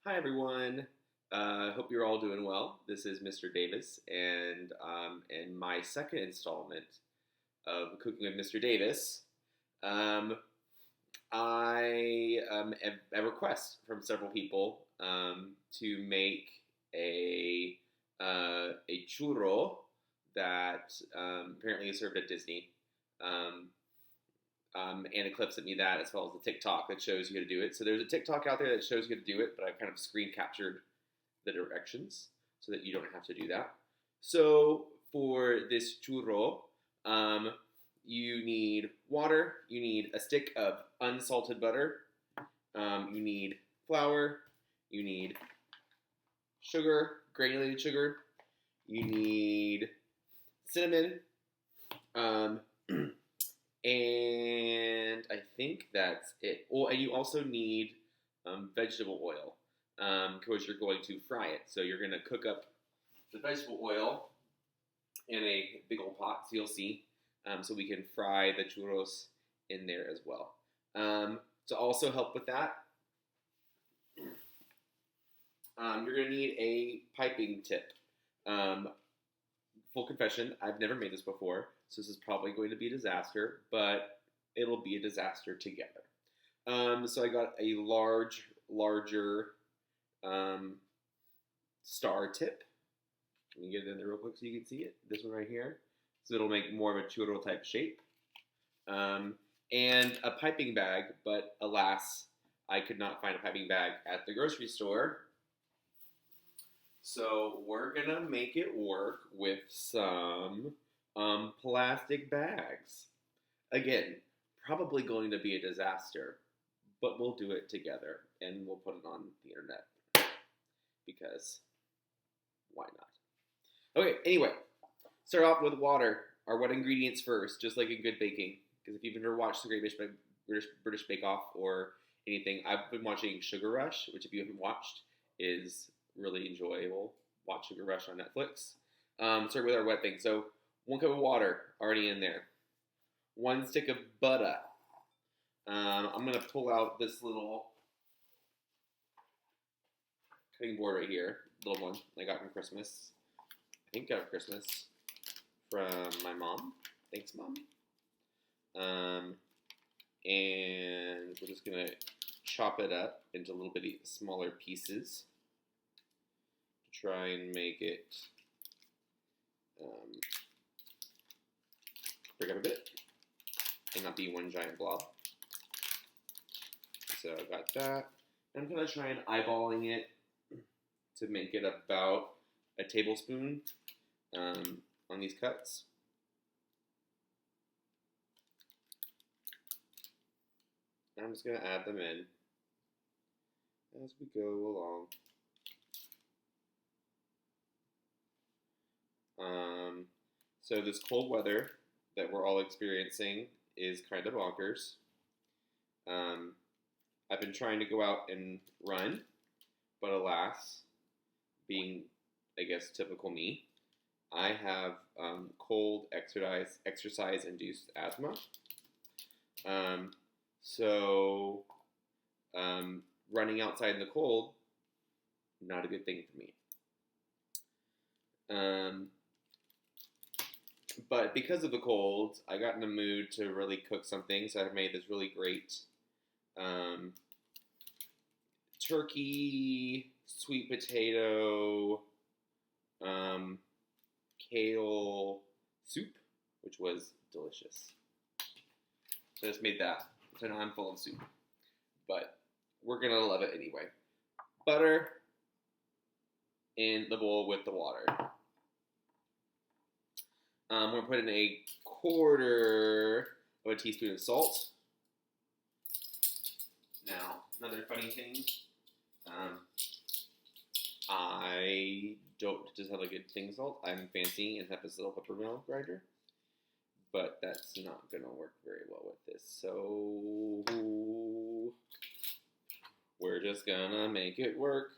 Hi everyone. Hope you're all doing well. This is Mr. Davis, and in my second installment of Cooking with Mr. Davis, um, I have a request from several people to make a a churro that apparently is served at Disney. Um, and it clips at me that as well as the TikTok that shows you how to do it. So there's a TikTok out there that shows you how to do it, but I've kind of screen captured the directions so that you don't have to do that. So for this churro, um, you need water, you need a stick of unsalted butter, you need flour, you need sugar, granulated sugar, you need cinnamon, um, and I think that's it. Oh, and you also need vegetable oil because you're going to fry it. So you're going to cook up the vegetable oil in a big old pot, so you'll see. So we can fry the churros in there as well. To also help with that, you're going to need a piping tip. Full confession, I've never made this before, so this is probably going to be a disaster, but it'll be a disaster together. So I got a larger star tip. Let me get it in there real quick so you can see it. This one right here. So it'll make more of a churro type shape. And a piping bag, but alas, I could not find a piping bag at the grocery store. So we're gonna make it work with some plastic bags. Again, probably going to be a disaster, but we'll do it together and we'll put it on the internet because why not? Okay, anyway, start off with water, our wet ingredients first, just like in good baking. Because if you've ever watched the Great British Bake Off or anything, I've been watching Sugar Rush, which if you haven't watched is really enjoyable. Watch Sugar Rush on Netflix. Start with our wet thing. So 1 cup of water already in there. 1 stick of butter. I'm gonna pull out this little cutting board right here, little one I got from Christmas. I think I got it from Christmas from my mom. Thanks, Mom. And we're just gonna chop it up into a little bit smaller pieces. Try and make it break up a bit and not be one giant blob. So I got that. I'm going to try and eyeballing it to make it about a tablespoon on these cuts. And I'm just going to add them in as we go along. So this cold weather that we're all experiencing is kind of bonkers. I've been trying to go out and run, but alas, being, I guess, typical me, I have cold exercise-induced asthma. So running outside in the cold, not a good thing for me. But because of the cold, I got in the mood to really cook something, so I've made this really great turkey, sweet potato, kale soup, which was delicious. So I just made that. So now I'm full of soup. But we're going to love it anyway. Butter in the bowl with the water. We're going to put in a 1/4 of a teaspoon of salt. Now, another funny thing, I don't just have a good thing salt. I'm fancy and have this little pepper mill grinder, but that's not going to work very well with this. So we're just going to make it work.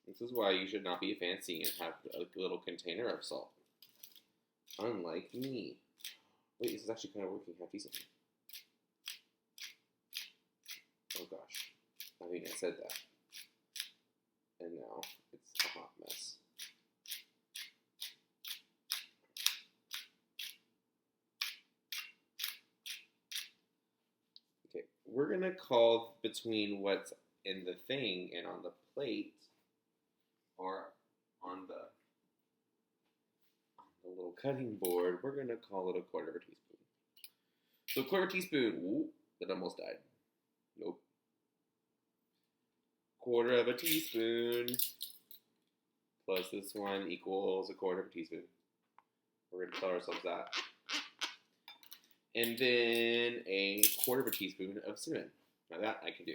This is why you should not be fancy and have a little container of salt. Unlike me. Wait, this is actually kind of working half decently. Oh gosh. I mean, I said that. And now it's a hot mess. Okay, we're going to call between what's in the thing and on the plate, or on the little cutting board, we're going to call it a quarter of a teaspoon. So a quarter teaspoon, ooh, that almost died. Nope. Quarter of a teaspoon plus this one equals a quarter of a teaspoon. We're going to tell ourselves that. And then a quarter of a teaspoon of cinnamon. Now that I can do.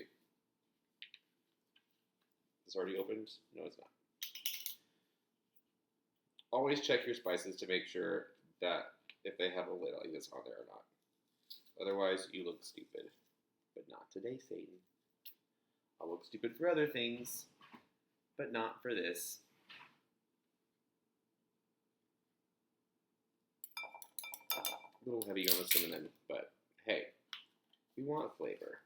Is this already opened? No, it's not. Always check your spices to make sure that if they have a lid like this on there or not. Otherwise, you look stupid. But not today, Satan. I'll look stupid for other things, but not for this. A little heavy on the cinnamon, but hey, we want flavor.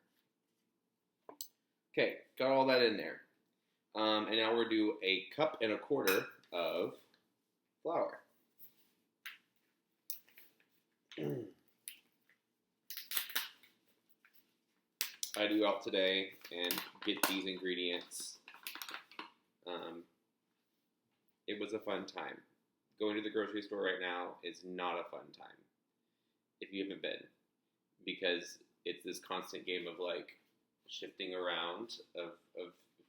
Okay, got all that in there. And now we're going to do 1.25 cups of flour. I do out today and get these ingredients. It was a fun time. Going to the grocery store right now is not a fun time if you haven't been, because it's this constant game of like shifting around of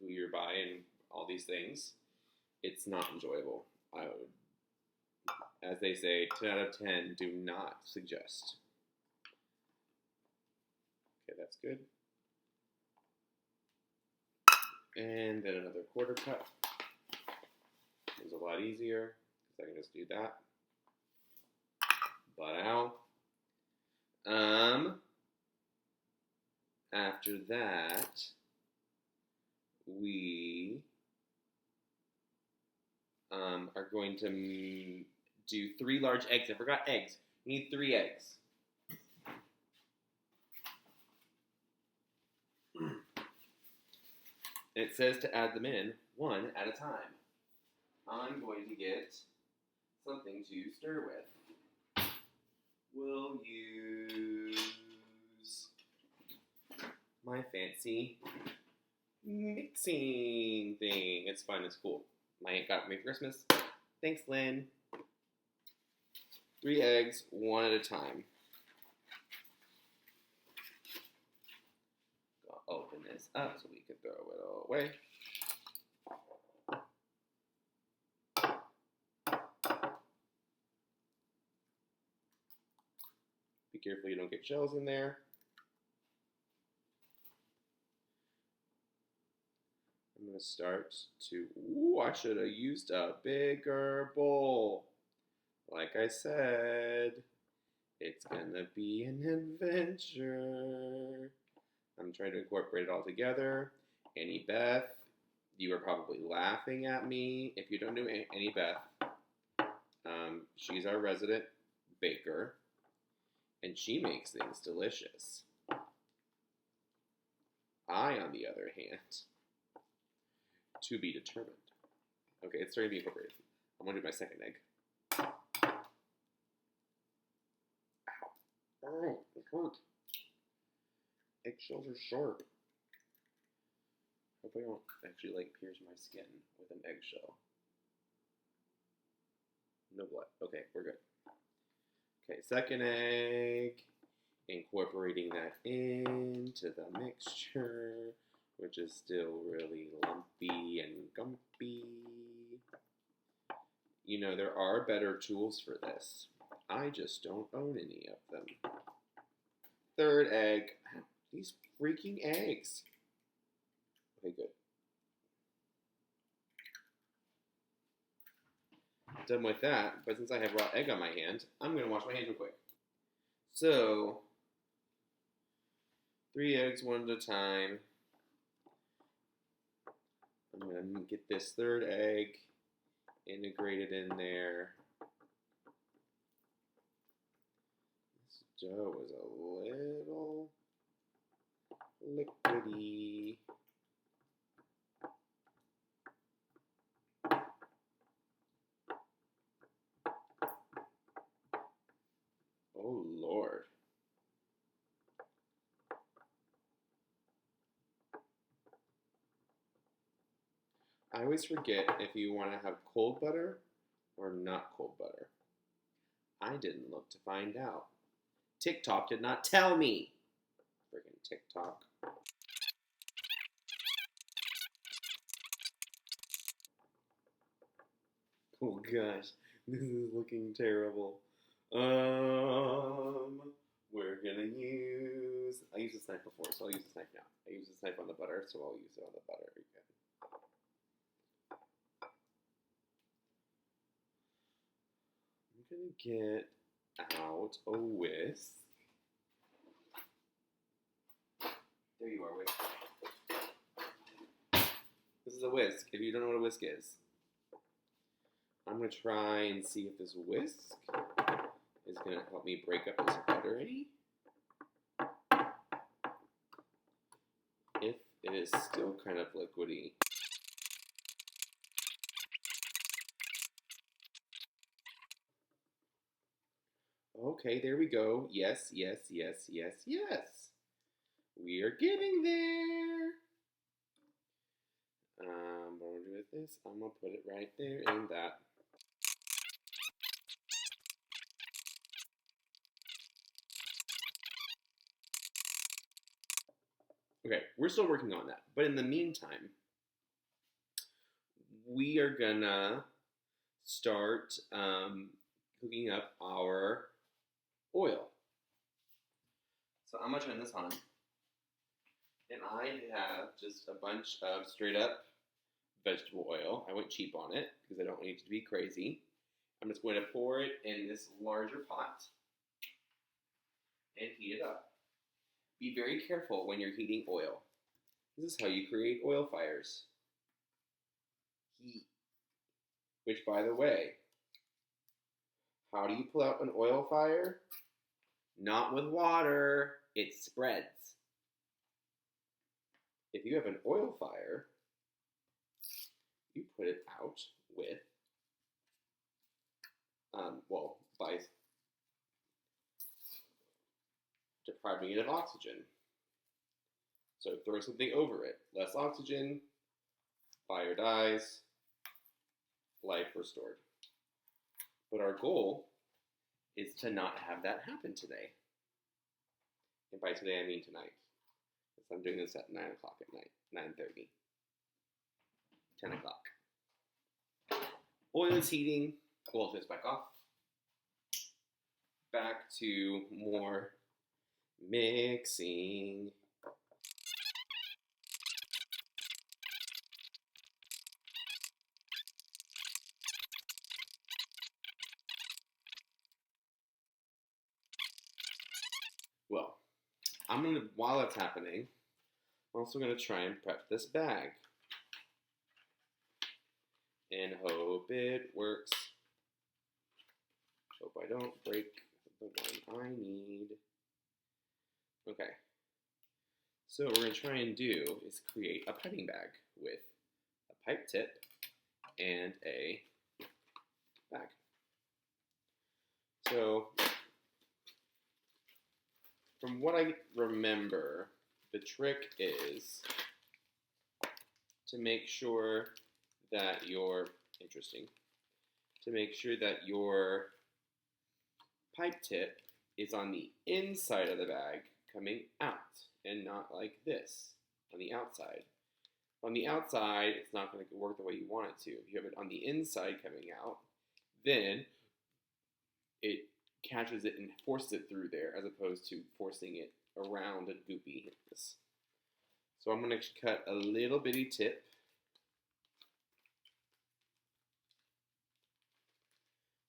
who you're buying, all these things. It's not enjoyable. I would, as they say, 10 out of 10, do not suggest. Okay, that's good. And then another 1/4 cup. It's a lot easier because I can just do that. But after that, we are going to do 3 large eggs. I forgot eggs. We need 3 eggs. It says to add them in 1 at a time. I'm going to get something to stir with. We'll use my fancy mixing thing. It's fun, it's cool. My aunt got it for me for Christmas. Thanks, Lynn. 3 eggs, 1 at a time. I'll open this up so we can throw it all away. Be careful you don't get shells in there. I'm going to start to, ooh, I should have used a bigger bowl. Like I said, it's going to be an adventure. I'm trying to incorporate it all together. Annie Beth, you are probably laughing at me. If you don't know Annie Beth, she's our resident baker, and she makes things delicious. I, on the other hand, to be determined. Okay, it's starting to be incorporated. I'm going to do my second egg. Ow. Oh, it hurt. Eggshells are sharp. Hope I don't actually like pierce my skin with an eggshell. No blood. Okay, we're good. Okay, second egg. Incorporating that into the mixture, which is still really lumpy and gumpy. You know, there are better tools for this. I just don't own any of them. Third egg. These freaking eggs. Okay, good. Done with that, but since I have raw egg on my hand, I'm going to wash my hands real quick. So, 3 eggs, 1 at a time. I'm going to get this third egg integrated in there. This dough is a little liquidy. I always forget if you want to have cold butter or not cold butter. I didn't look to find out. TikTok did not tell me. Friggin' TikTok. Oh gosh, this is looking terrible. We're gonna use. I used this knife before, so I'll use this knife now. I used this knife on the butter, so I'll use it on the butter again. I'm gonna get out a whisk. There you are, whisk. This is a whisk. If you don't know what a whisk is, I'm gonna try and see if this whisk is gonna help me break up this butter any. If it is still kind of liquidy. Okay, there we go. Yes, yes, yes, yes, yes. We are getting there. What I'm gonna do with this, I'm gonna put it right there in that. Okay, we're still working on that. But in the meantime, we are gonna start cooking up our oil. So I'm gonna turn this on. And I have just a bunch of straight up vegetable oil. I went cheap on it because I don't want it to be crazy. I'm just going to pour it in this larger pot and heat it up. Be very careful when you're heating oil. This is how you create oil fires. Heat. Which, by the way, how do you pull out an oil fire? Not with water. It spreads. If you have an oil fire, you put it out with, by depriving it of oxygen. So throw something over it. Less oxygen, fire dies, life restored. But our goal is to not have that happen today. And by today, I mean tonight. Because I'm doing this at 9 o'clock at night, 9:30, 10 o'clock. Oil is heating. We'll turn this back off. Back to more mixing. Well, while that's happening, I'm also gonna try and prep this bag. And hope it works. Hope I don't break the one I need. Okay. So what we're going to try and do is create a piping bag with a pipe tip and a bag. So from what I remember, the trick is to make sure that your pipe tip is on the inside of the bag coming out and not like this on the outside. On the outside, it's not going to work the way you want it to. If you have it on the inside coming out, then it catches it and forces it through there as opposed to forcing it around and goopy like this. So I'm going to cut a little bitty tip.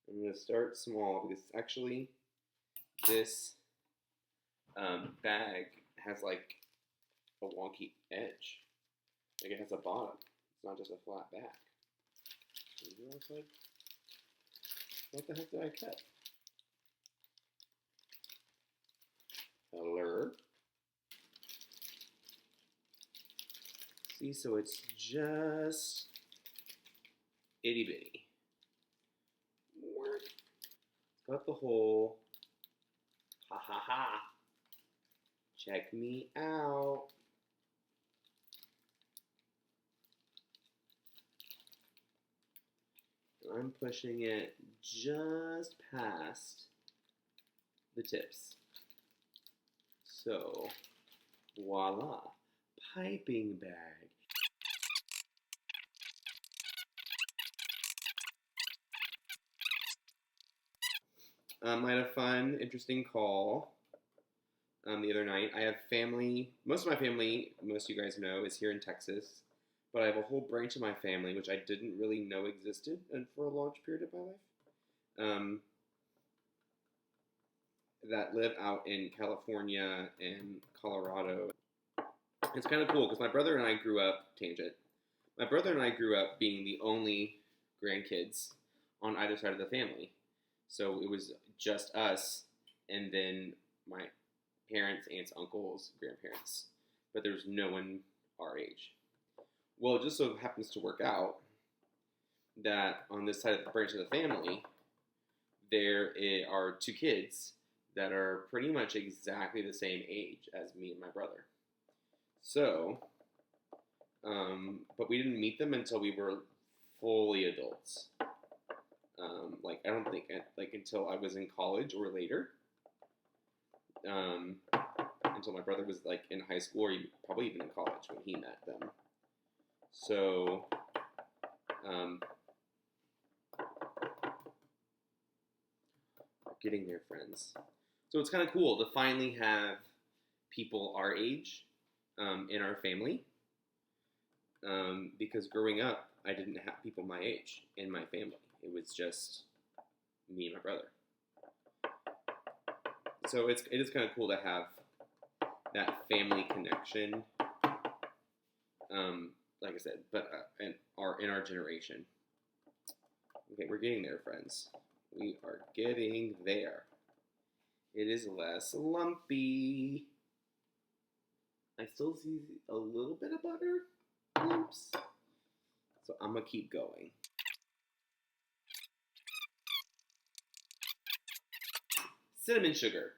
I'm going to start small because actually this bag has like a wonky edge. Like it has a bottom. It's not just a flat back. What the heck did I cut? Hello. See, so it's just itty bitty. Cut the hole. Ha ha ha. Check me out. I'm pushing it just past the tips. So, voila, piping bag. I had a fun, interesting call the other night. I have family. Most of my family, most of you guys know, is here in Texas. But I have a whole branch of my family which I didn't really know existed and for a large period of my life. That live out in California and Colorado. It's kind of cool because my brother and I grew up, tangent, my brother and I grew up being the only grandkids on either side of the family. So it was just us and then my parents, aunts, uncles, grandparents. But there was no one our age. Well, it just so happens to work out that on this side of the branch of the family, there are two kids that are pretty much exactly the same age as me and my brother. So, but we didn't meet them until we were fully adults. Like I don't think like until I was in college or later. Until my brother was like in high school or probably even in college when he met them. So, we're getting there, friends. So it's kind of cool to finally have people our age in our family. Because growing up, I didn't have people my age in my family. It was just me and my brother. So it is kind of cool to have that family connection. Like I said, but in our generation. Okay, we're getting there, friends. We are getting there. It is less lumpy. I still see a little bit of butter lumps. So I'm going to keep going. Cinnamon sugar.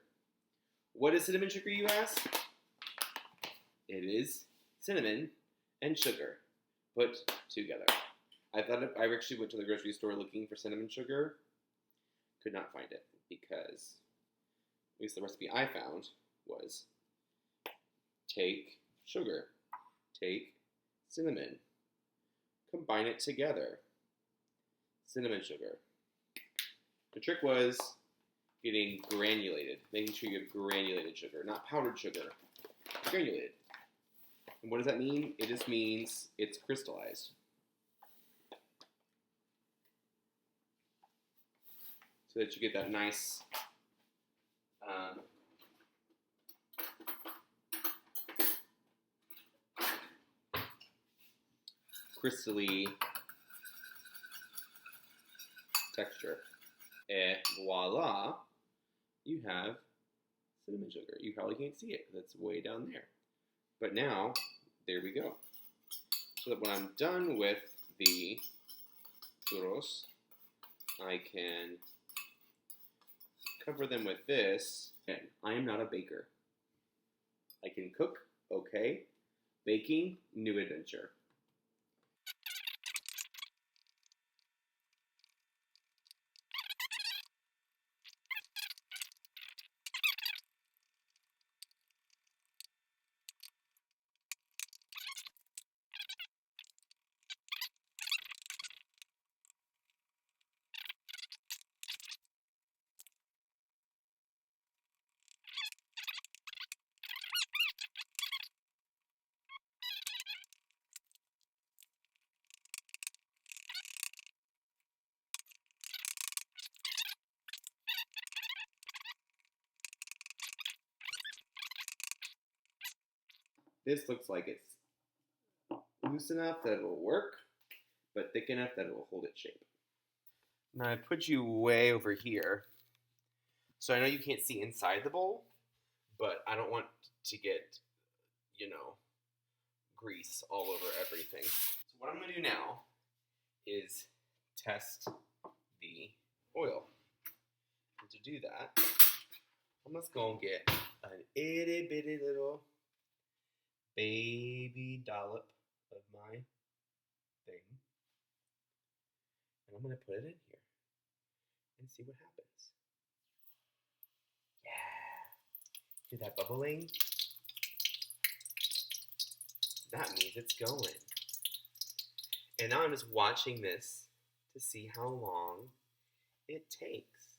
What is cinnamon sugar, you ask? It is cinnamon and sugar put together. I actually went to the grocery store looking for cinnamon sugar. Could not find it because at least the recipe I found was take sugar, take cinnamon, combine it together. Cinnamon sugar. The trick was getting granulated, making sure you have granulated sugar, not powdered sugar, granulated. And what does that mean? It just means it's crystallized. So that you get that nice crystally texture. Et voila, you have cinnamon sugar. You probably can't see it because it's way down there. But now, there we go. So that when I'm done with the churros, I can cover them with this. And I am not a baker. I can cook, okay. Baking, new adventure. This looks like it's loose enough that it'll work, but thick enough that it will hold its shape. Now I put you way over here, so I know you can't see inside the bowl, but I don't want to get, grease all over everything. So what I'm going to do now is test the oil. And to do that, I'm just going to get an itty bitty little baby dollop of my thing. I'm going to put it in here and see what happens. Yeah. Hear that bubbling? That means it's going. And now I'm just watching this to see how long it takes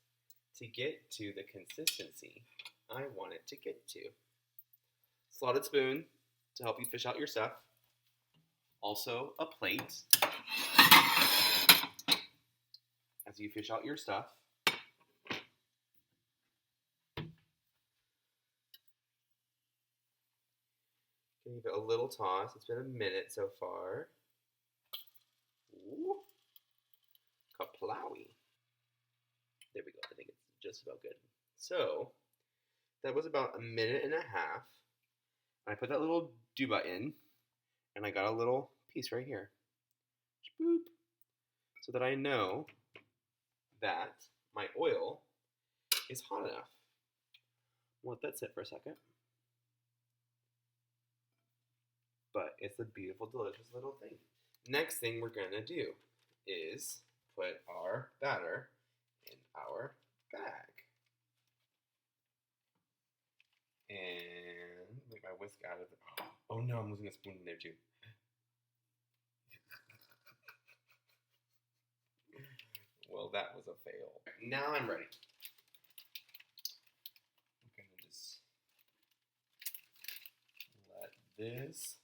to get to the consistency I want it to get to. Slotted spoon to help you fish out your stuff. Also a plate as you fish out your stuff. Give it a little toss. It's been a minute so far. Ooh. Kaplawi. There we go. I think it's just about good. So, that was about a minute and a half. I put that little duba in, and I got a little piece right here. Boop. So that I know that my oil is hot enough. Let that sit for a second. But it's a beautiful, delicious little thing. Next thing we're going to do is put our batter in our bag. And make my whisk out of it. Oh no, I'm losing a spoon in there too. Well, that was a fail. Now I'm ready. I'm going to just let this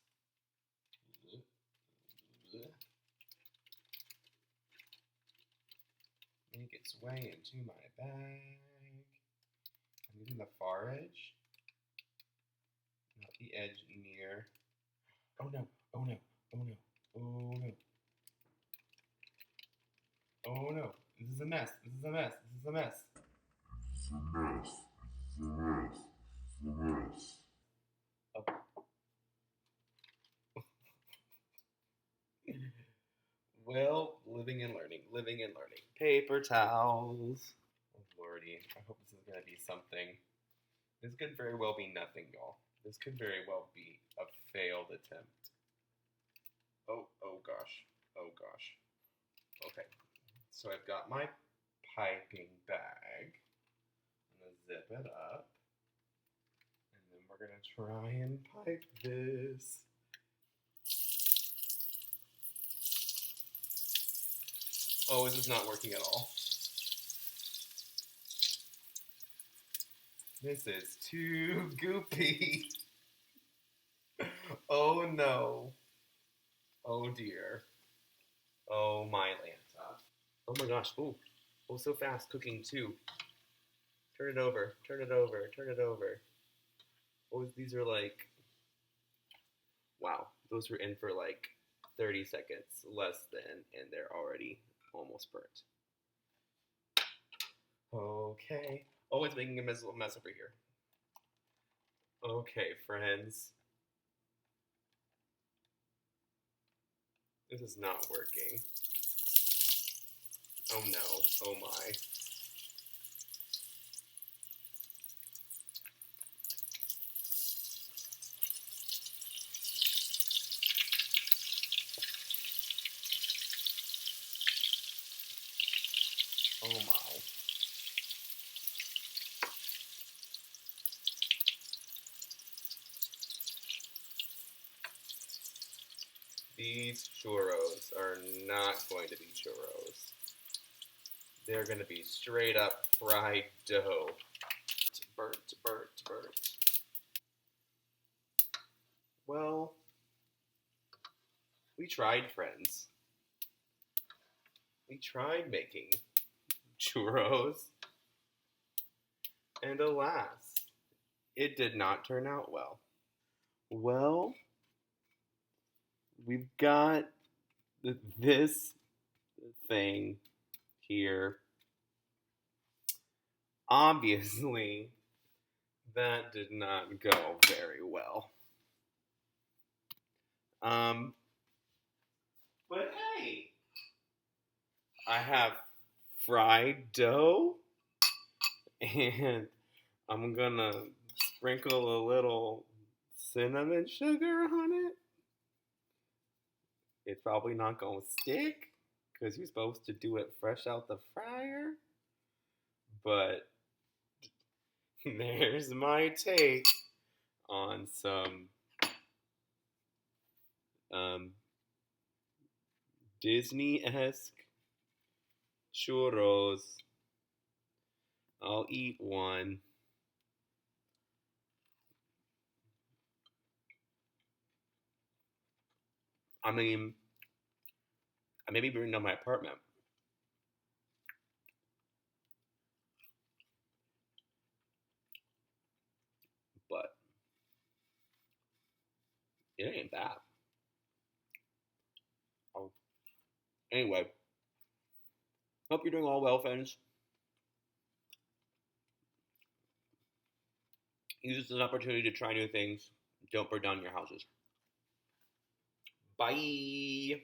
make its way into my bag. I'm using the far edge, not the edge near. Oh no, oh no, oh no, oh no. Oh no, this is a mess, this is a mess, this is a mess. This is a mess, this is a mess, this is a mess. Oh. Well, living and learning, living and learning. Paper towels. Oh lordy, I hope this is going to be something. This could very well be nothing, y'all. This could very well be a failed attempt. Oh gosh, oh gosh. Okay, so I've got my piping bag. I'm going to zip it up. And then we're going to try and pipe this. Oh, this is not working at all. This is too goopy. Oh no. Oh dear. Oh my Lanta. Oh my gosh. Ooh. Oh, so fast cooking too. Turn it over. Turn it over. Turn it over. Oh, these are like. Wow. Those were in for like 30 seconds less than, and they're already almost burnt. Okay. Oh, it's making a mess over here. Okay, friends. This is not working. Oh no. Oh my. Oh my. These churros are not going to be churros. They're going to be straight up fried dough. Burnt. Well, we tried, friends. We tried making churros. And alas, it did not turn out well. Well, we've got this thing here. Obviously, that did not go very well. But hey, I have fried dough, and I'm gonna sprinkle a little cinnamon sugar on it. It's probably not gonna stick, because you're supposed to do it fresh out the fryer. But there's my take on some um, Disney-esque churros. I'll eat one. I mean, I maybe bring down my apartment, but it ain't bad. Oh, anyway, hope you're doing all well, friends. Use this as an opportunity to try new things. Don't burn down your houses. Bye.